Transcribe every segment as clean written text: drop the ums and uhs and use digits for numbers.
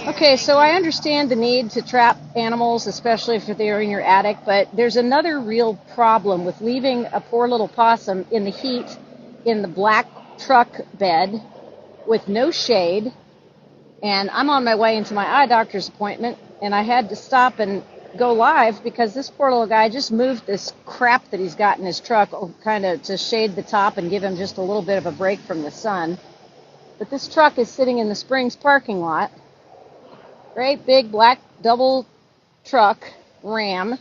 Okay, so I understand the need to trap animals, especially if they're in your attic, but there's another real problem with leaving a poor little possum in the heat in the black truck bed with no shade. And I'm on my way into my eye doctor's appointment, and I had to stop and go live because this poor little guy just moved this crap that he's got in his truck kind of to shade the top and give him just a little bit of a break from the sun. But this truck is sitting in the Springs parking lot. Great big black double truck Ram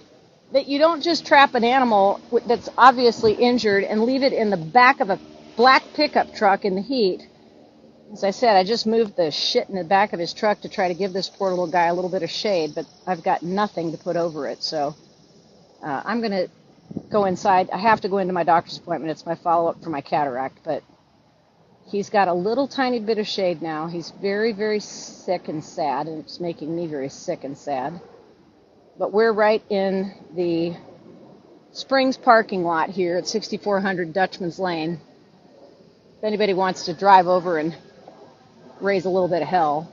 that you don't just trap an animal that's obviously injured and leave it in the back of a black pickup truck in the heat. As I said, I just moved the shit in the back of his truck to try to give this poor little guy a little bit of shade, but I've got nothing to put over it. So I'm going to go inside. I have to go into my doctor's appointment. It's my follow-up for my cataract, but he's got a little tiny bit of shade now. He's very, very sick and sad, and it's making me very sick and sad. But we're right in the Springs parking lot here at 6400 Dutchman's Lane. If anybody wants to drive over and raise a little bit of hell.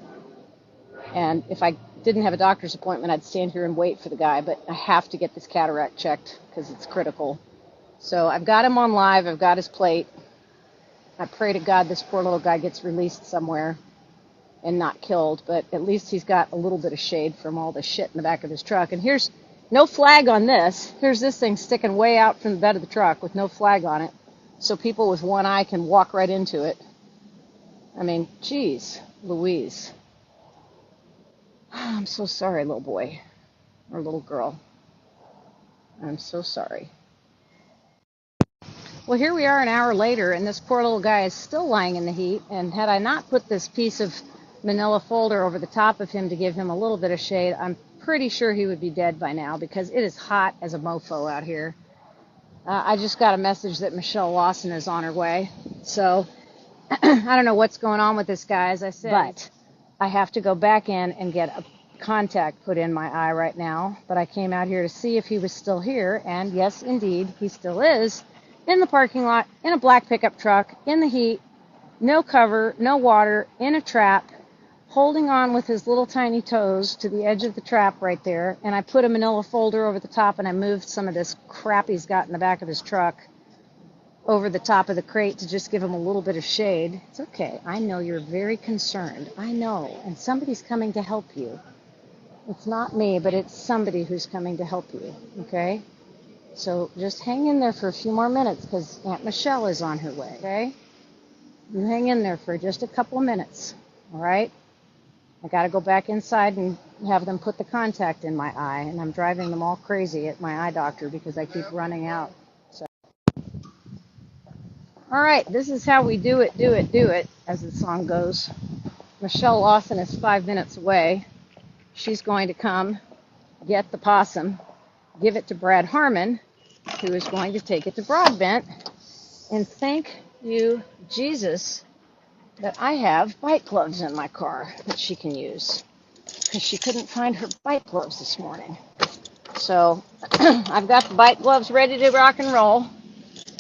And if I didn't have a doctor's appointment, I'd stand here and wait for the guy, but I have to get this cataract checked because it's critical. So I've got him on live. I've got his plate. I pray to God this poor little guy gets released somewhere and not killed, but at least he's got a little bit of shade from all the shit in the back of his truck. And here's no flag on this. Here's this thing sticking way out from the bed of the truck with no flag on it, so people with one eye can walk right into it. I mean, geez, Louise. I'm so sorry, little boy or little girl. I'm so sorry. Well, here we are an hour later, and this poor little guy is still lying in the heat. And had I not put this piece of manila folder over the top of him to give him a little bit of shade, I'm pretty sure he would be dead by now because it is hot as a mofo out here. I just got a message that Michelle Lawson is on her way. So I don't know what's going on with this guy, as I said, but I have to go back in and get a contact put in my eye right now. But I came out here to see if he was still here, and yes, indeed, he still is, in the parking lot, in a black pickup truck, in the heat, no cover, no water, in a trap, holding on with his little tiny toes to the edge of the trap right there. And I put a manila folder over the top, and I moved some of this crap he's got in the back of his truck over the top of the crate to just give him a little bit of shade. It's okay. I know you're very concerned. I know. And somebody's coming to help you. It's not me, but it's somebody who's coming to help you. Okay? So just hang in there for a few more minutes because Aunt Michelle is on her way. Okay? You hang in there for just a couple of minutes. All right? I got to go back inside and have them put the contact in my eye. And I'm driving them all crazy at my eye doctor because I keep running out. All right, this is how we do it, as the song goes. Michelle Lawson is 5 minutes away. She's going to come get the possum, give it to Brad Harmon, who is going to take it to Broadbent. And thank you, Jesus, that I have bite gloves in my car that she can use, because she couldn't find her bite gloves this morning. So I've got the bite gloves ready to rock and roll.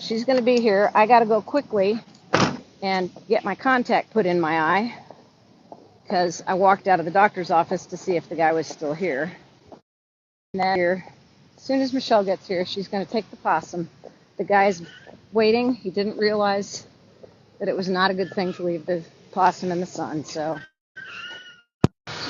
She's going to be here. I got to go quickly and get my contact put in my eye because I walked out of the doctor's office to see if the guy was still here. And then here, as soon as Michelle gets here, she's going to take the possum. The guy's waiting. He didn't realize that it was not a good thing to leave the possum in the sun. So,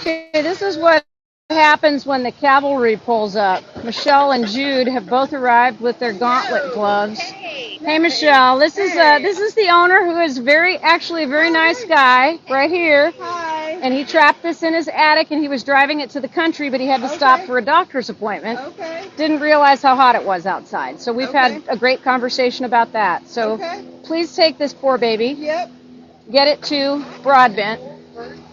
okay, this is what happens when the cavalry pulls up. Michelle and Jude have both arrived with their gauntlet gloves. Hey, Michelle, this is the owner, who is actually a very nice guy right here. Hi. And he trapped this in his attic, and he was driving it to the country, but he had to stop for a doctor's appointment. Okay. Didn't realize how hot it was outside. So we've had a great conversation about that. So please take this poor baby. Yep. Get it to Broadbent.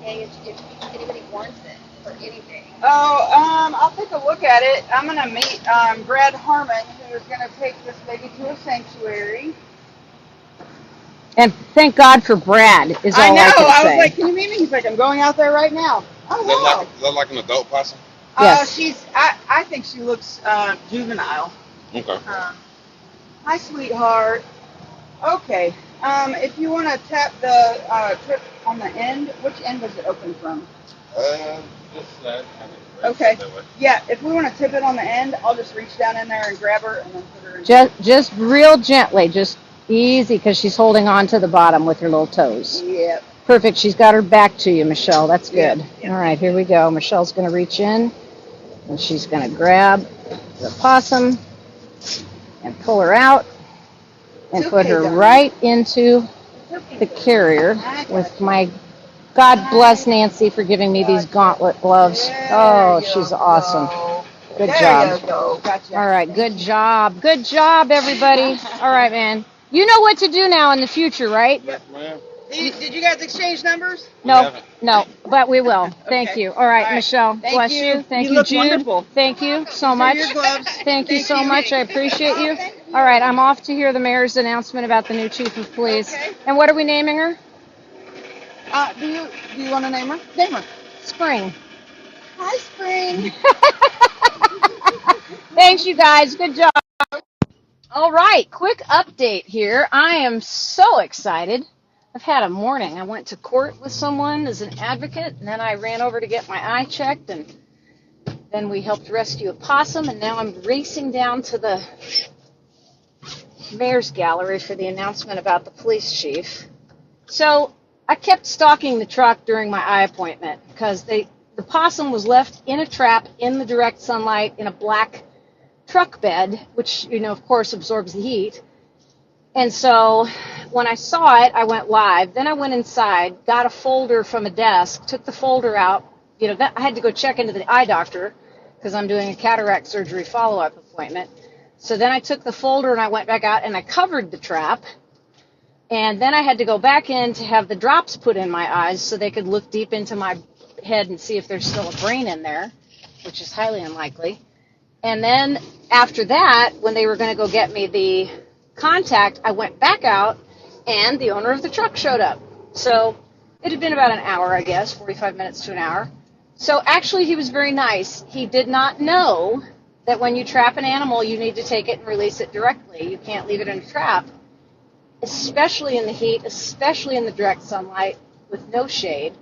If anybody wants it for anything. Oh, I'll take a look at it. I'm going to meet Brad Harmon, who is going to take this baby to a sanctuary. And thank God for Brad, is all I can say. I was like, can you meet me? He's like, I'm going out there right now. Oh, wow. Is that like an adult possum? Yes. I think she looks juvenile. Okay. Hi, sweetheart. Okay. If you want to tap the trip on the end, which end does it open from? Just that. Okay. Yeah, if we want to tip it on the end, I'll just reach down in there and grab her and then put her in. Just real gently, just easy, because she's holding on to the bottom with her little toes. Yep. Perfect. She's got her back to you, Michelle. That's good. Yep. All right, here we go. Michelle's going to reach in, and she's going to grab the possum and pull her out and put her right into the carrier with my, God bless Nancy for giving me these gauntlet gloves. Oh, she's awesome. Good job. Gotcha. All right, good job. Good job, everybody. All right, man. You know what to do now in the future, right? Yes, ma'am. Did you guys exchange numbers? No, but we will. Thank you. All right, Michelle, Thank bless you. you. Thank You you, look Jude. wonderful. Thank you so much. Your gloves. Thank you so much. I appreciate you. All right, I'm off to hear the mayor's announcement about the new chief of police. Okay. And what are we naming her? Do you want to name her? Name her. Spring. Hi, Spring. Thanks, you guys. Good job. All right, quick update here. I am so excited. I've had a morning. I went to court with someone as an advocate, and then I ran over to get my eye checked, and then we helped rescue a possum, and now I'm racing down to the mayor's gallery for the announcement about the police chief. So I kept stalking the truck during my eye appointment because the possum was left in a trap in the direct sunlight in a black truck bed, which, of course, absorbs the heat. And so when I saw it, I went live. Then I went inside, got a folder from a desk, took the folder out. I had to go check into the eye doctor because I'm doing a cataract surgery follow-up appointment. So then I took the folder and I went back out and I covered the trap. And then I had to go back in to have the drops put in my eyes so they could look deep into my head and see if there's still a brain in there, which is highly unlikely. And then after that, when they were going to go get me the contact, I went back out, and the owner of the truck showed up. So it had been about an hour, I guess, 45 minutes to an hour. So actually, he was very nice. He did not know that when you trap an animal, you need to take it and release it directly. You can't leave it in a trap, especially in the heat, especially in the direct sunlight with no shade.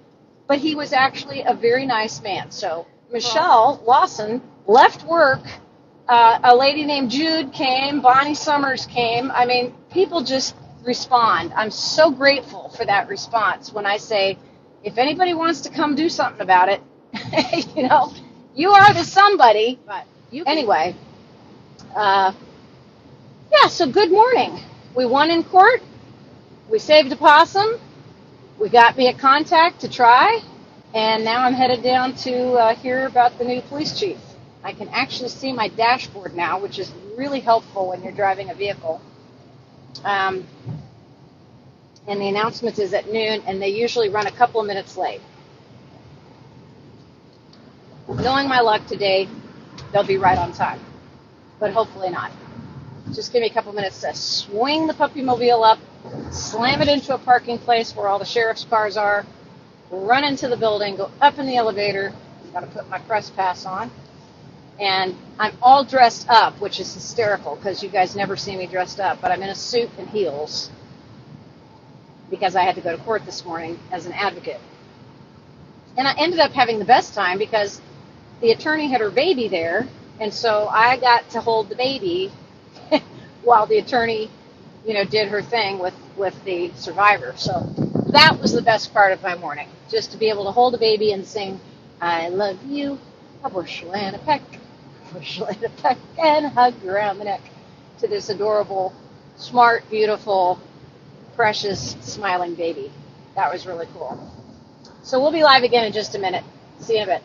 But he was actually a very nice man. So Michelle Lawson left work. A lady named Jude came. Bonnie Summers came. I mean, people just respond. I'm so grateful for that response when I say, if anybody wants to come do something about it, you are the somebody. But anyway, so good morning. We won in court. We saved a possum. We got me a contact to try. And now I'm headed down to hear about the new police chief. I can actually see my dashboard now, which is really helpful when you're driving a vehicle. And the announcement is at noon, and they usually run a couple of minutes late. Knowing my luck today, they'll be right on time, but hopefully not. Just give me a couple minutes to swing the puppy-mobile up, slam it into a parking place where all the sheriff's cars are, run into the building, go up in the elevator. Got to put my press pass on. And I'm all dressed up, which is hysterical because you guys never see me dressed up, but I'm in a suit and heels because I had to go to court this morning as an advocate. And I ended up having the best time because the attorney had her baby there, and so I got to hold the baby while the attorney, did her thing with the survivor. So that was the best part of my morning, just to be able to hold a baby and sing, I love you, a bushel and a peck, and hug around the neck to this adorable, smart, beautiful, precious, smiling baby. That was really cool. So we'll be live again in just a minute. See you in a bit.